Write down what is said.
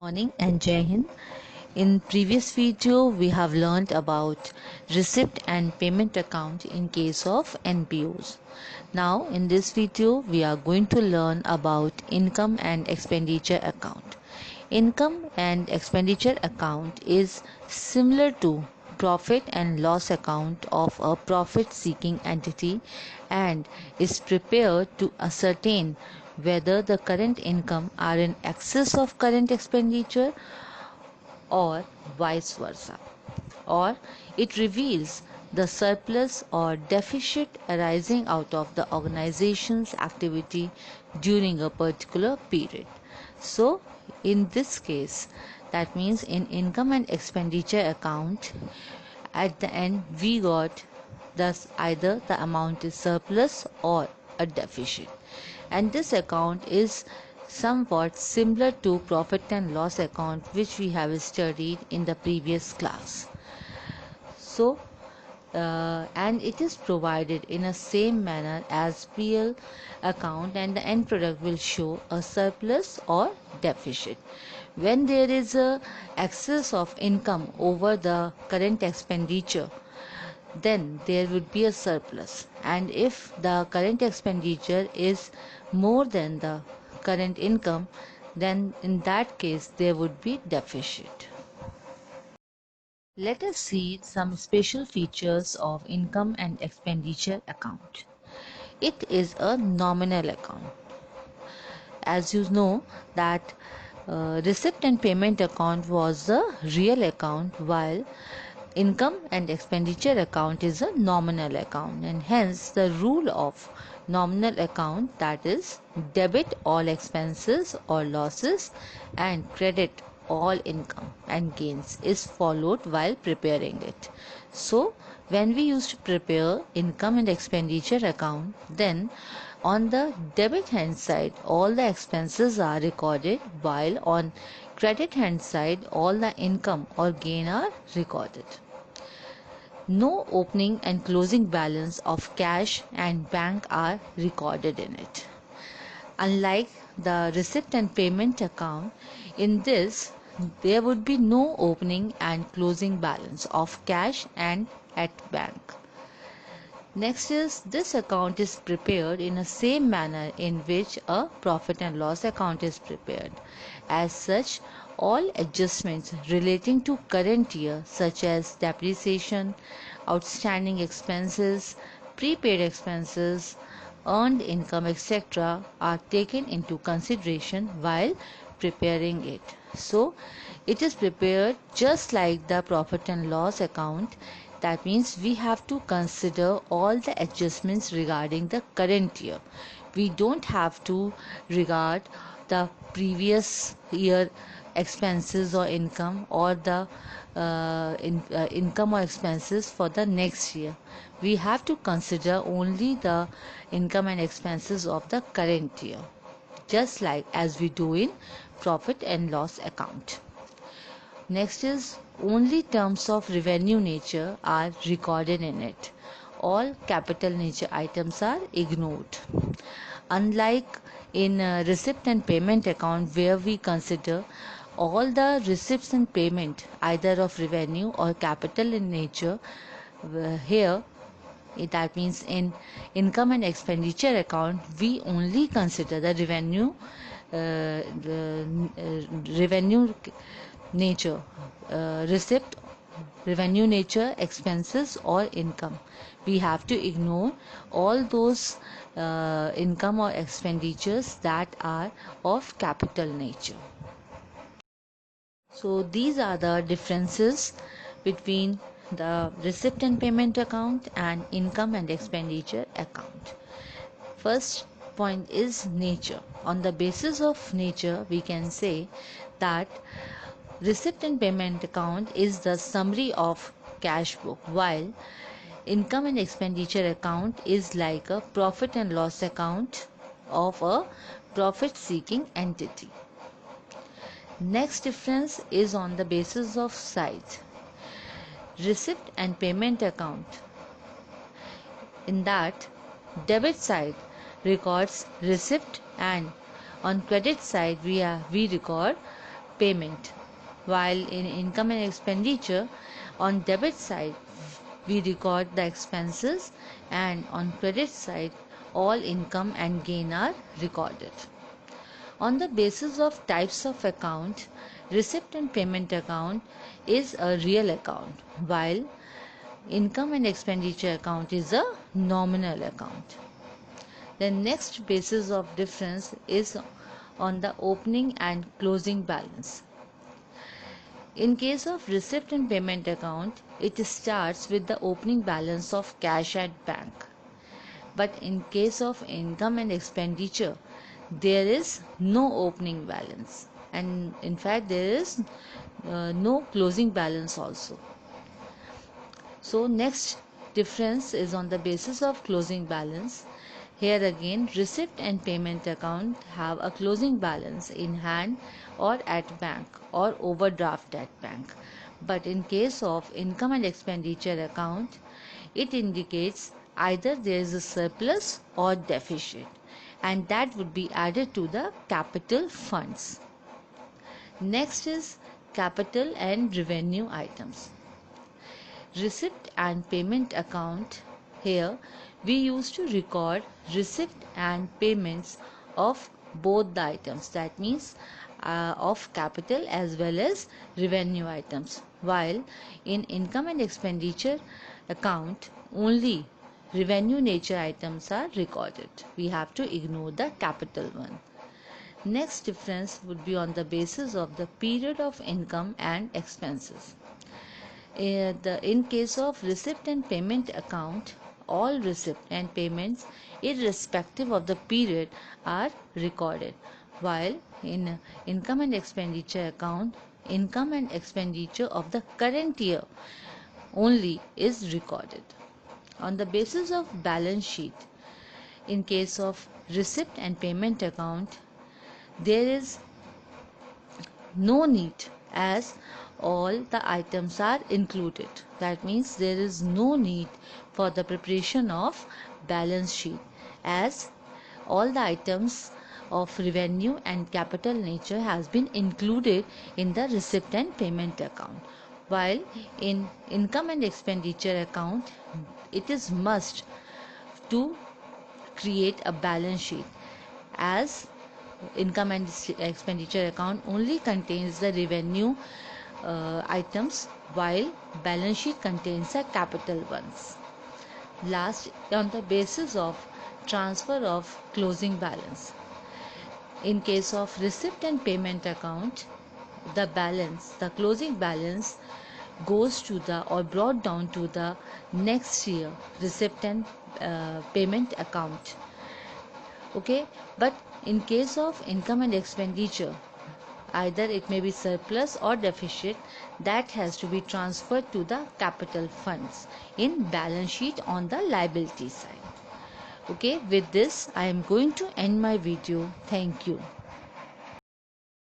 Morning and Jai Hind. In previous video, we have learned about receipt and payment account in case of NPOs. Now, in this video, we are going to learn about income and expenditure account. Income and expenditure account is similar to profit and loss account of a profit seeking entity and is prepared to ascertain whether the current income are in excess of current expenditure or vice versa, or it reveals the surplus or deficit arising out of the organization's activity during a particular period. So, in this case, that means in income and expenditure account, at the end we got thus either the amount is surplus or a deficit, and this account is somewhat similar to profit and loss account which we have studied in the previous class. So and it is provided in a same manner as PL account, and the end product will show a surplus or deficit. When there is a excess of income over the current expenditure, then there would be a surplus, and if the current expenditure is more than the current income, then in that case there would be deficit. Let us see some special features of income and expenditure account. It is a nominal account. As you know that receipt and payment account was the real account, while income and expenditure account is a nominal account, and hence the rule of nominal account, that is debit all expenses or losses and credit all income and gains, is followed while preparing it. So when we used to prepare income and expenditure account, then on the debit hand side all the expenses are recorded, while on credit hand side all the income or gain are recorded. No opening and closing balance of cash and bank are recorded in it. Unlike the receipt and payment account, in this there would be no opening and closing balance of cash and at bank. Next is, this account is prepared in the same manner in which a profit and loss account is prepared. As such, all adjustments relating to current year, such as depreciation, outstanding expenses, prepaid expenses, earned income, etc., are taken into consideration while preparing it. So, it is prepared just like the profit and loss account. That means we have to consider all the adjustments regarding the current year. We don't have to regard the previous year expenses or income, or the income or expenses for the next year. We have to consider only the income and expenses of the current year, just like as we do in profit and loss account. Next is, only terms of revenue nature are recorded in it. All capital nature items are ignored. Unlike in receipt and payment account, where we consider all the receipts and payment either of revenue or capital in nature, here that means in income and expenditure account we only consider the revenue, revenue nature, receipt, revenue nature, expenses or income. We have to ignore all those income or expenditures that are of capital nature. So these are the differences between the receipt and payment account and income and expenditure account. First point is nature. On the basis of nature, we can say that receipt and payment account is the summary of cash book, while income and expenditure account is like a profit and loss account of a profit seeking entity. Next difference is on the basis of size. Receipt and payment account, in that debit side records receipt, and on credit side we record payment, while in income and expenditure, on debit side we record the expenses, and on credit side all income and gain are recorded. On the basis of types of account, receipt and payment account is a real account, while income and expenditure account is a nominal account. The next basis of difference is on the opening and closing balance. In case of receipt and payment account, it starts with the opening balance of cash at bank. But in case of income and expenditure, there is no opening balance, and in fact there is no closing balance also. So next difference is on the basis of closing balance. Here again, receipt and payment account have a closing balance in hand or at bank or overdraft at bank. But in case of income and expenditure account, it indicates either there is a surplus or deficit, and that would be added to the capital funds. Next is capital and revenue items. Receipt and payment account. Here we used to record receipt and payments of both the items, that means of capital as well as revenue items, while in income and expenditure account only revenue nature items are recorded. We have to ignore the capital one. Next difference would be on the basis of the period of income and expenses. In case of receipt and payment account, all receipt and payments irrespective of the period are recorded, while in income and expenditure account, income and expenditure of the current year only is recorded. On the basis of balance sheet, in case of receipt and payment account, there is no need, as all the items are included. That means there is no need for the preparation of balance sheet, as all the items of revenue and capital nature has been included in the receipt and payment account, while in income and expenditure account it is must to create a balance sheet, as income and expenditure account only contains the revenue items, while balance sheet contains the capital ones. Last, on the basis of transfer of closing balance. In case of receipt and payment account, the closing balance goes to the or brought down to the next year receipt and payment account. Okay, but in case of income and expenditure, either it may be surplus or deficit, that has to be transferred to the capital funds in balance sheet on the liability side. Okay, with this I am going to end my video. Thank you.